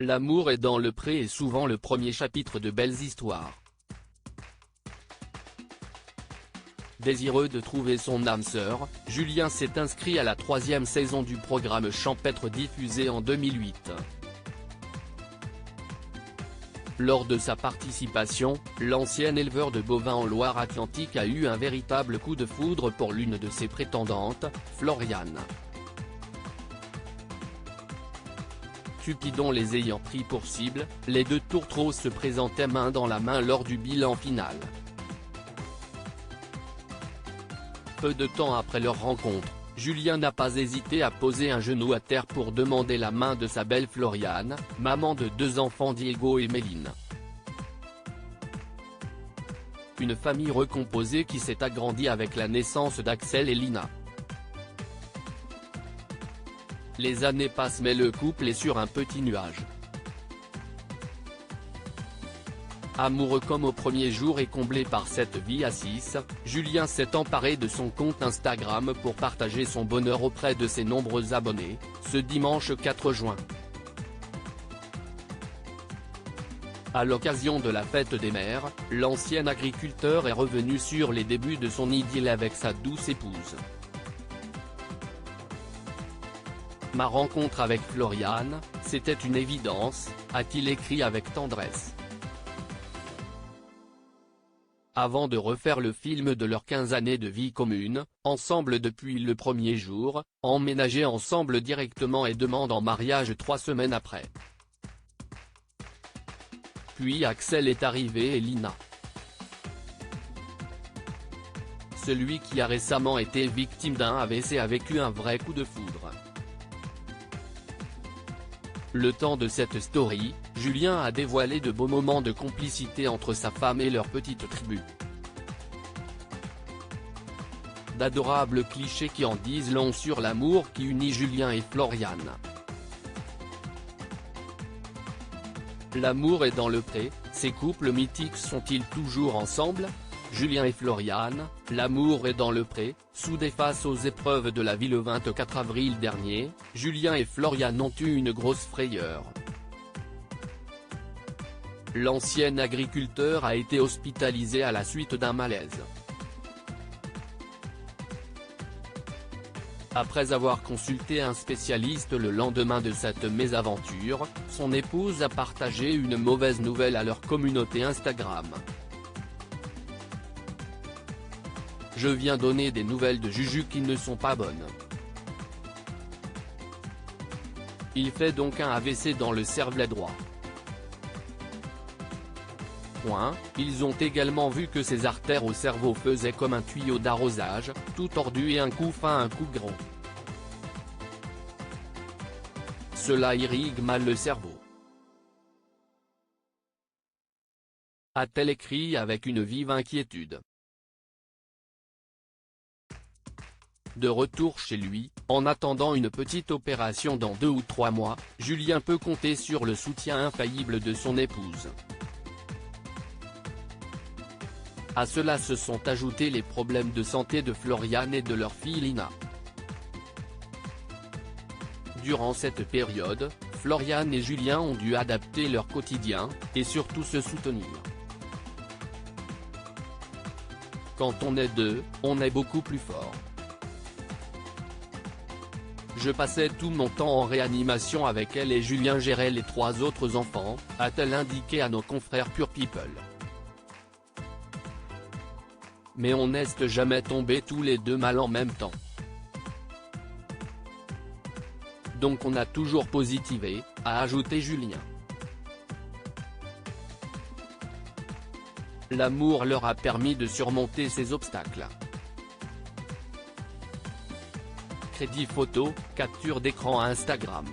L'amour est dans le pré est souvent le premier chapitre de belles histoires. Désireux de trouver son âme sœur, Julien s'est inscrit à la 3e saison du programme Champêtre diffusé en 2008. Lors de sa participation, l'ancien éleveur de bovins en Loire-Atlantique a eu un véritable coup de foudre pour l'une de ses prétendantes, Floriane. Cupidon les ayant pris pour cible, les deux tourtereaux se présentaient main dans la main lors du bilan final. Peu de temps après leur rencontre, Julien n'a pas hésité à poser un genou à terre pour demander la main de sa belle Floriane, maman de 2 enfants Diego et Méline. Une famille recomposée qui s'est agrandie avec la naissance d'Axel et Lina. Les années passent mais le couple est sur un petit nuage. Amoureux comme au premier jour et comblé par cette vie à 6, Julien s'est emparé de son compte Instagram pour partager son bonheur auprès de ses nombreux abonnés, ce dimanche 4 juin. À l'occasion de la fête des mères, l'ancien agriculteur est revenu sur les débuts de son idylle avec sa douce épouse. Ma rencontre avec Floriane, c'était une évidence, a-t-il écrit avec tendresse. Avant de refaire le film de leurs 15 années de vie commune, ensemble depuis le premier jour, emménagés ensemble directement et demandent en mariage 3 semaines après. Puis Axel est arrivé et Lina. Celui qui a récemment été victime d'un AVC a vécu un vrai coup de foudre. Le temps de cette story, Julien a dévoilé de beaux moments de complicité entre sa femme et leur petite tribu. D'adorables clichés qui en disent long sur l'amour qui unit Julien et Floriane. L'amour est dans le pré, ces couples mythiques sont-ils toujours ensemble? Julien et Floriane, l'amour est dans le pré, soudés face aux épreuves de la vie le 24 avril dernier, Julien et Floriane ont eu une grosse frayeur. L'ancien agriculteur a été hospitalisé à la suite d'un malaise. Après avoir consulté un spécialiste le lendemain de cette mésaventure, son épouse a partagé une mauvaise nouvelle à leur communauté Instagram. Je viens donner des nouvelles de Juju qui ne sont pas bonnes. Il fait donc un AVC dans le cervelet droit. Ils ont également vu que ses artères au cerveau faisaient comme un tuyau d'arrosage, tout tordu et un coup fin un coup gros. Cela irrigue mal le cerveau. A-t-elle écrit avec une vive inquiétude. De retour chez lui, en attendant une petite opération dans 2 ou 3 mois, Julien peut compter sur le soutien infaillible de son épouse. À cela se sont ajoutés les problèmes de santé de Floriane et de leur fille Lina. Durant cette période, Floriane et Julien ont dû adapter leur quotidien, et surtout se soutenir. Quand on est deux, on est beaucoup plus fort. Je passais tout mon temps en réanimation avec elle et Julien gérait les 3 autres enfants, a-t-elle indiqué à nos confrères Pure People. Mais on n'est jamais tombés tous les deux mal en même temps. Donc on a toujours positivé, a ajouté Julien. L'amour leur a permis de surmonter ces obstacles. Crédit photo, capture d'écran Instagram.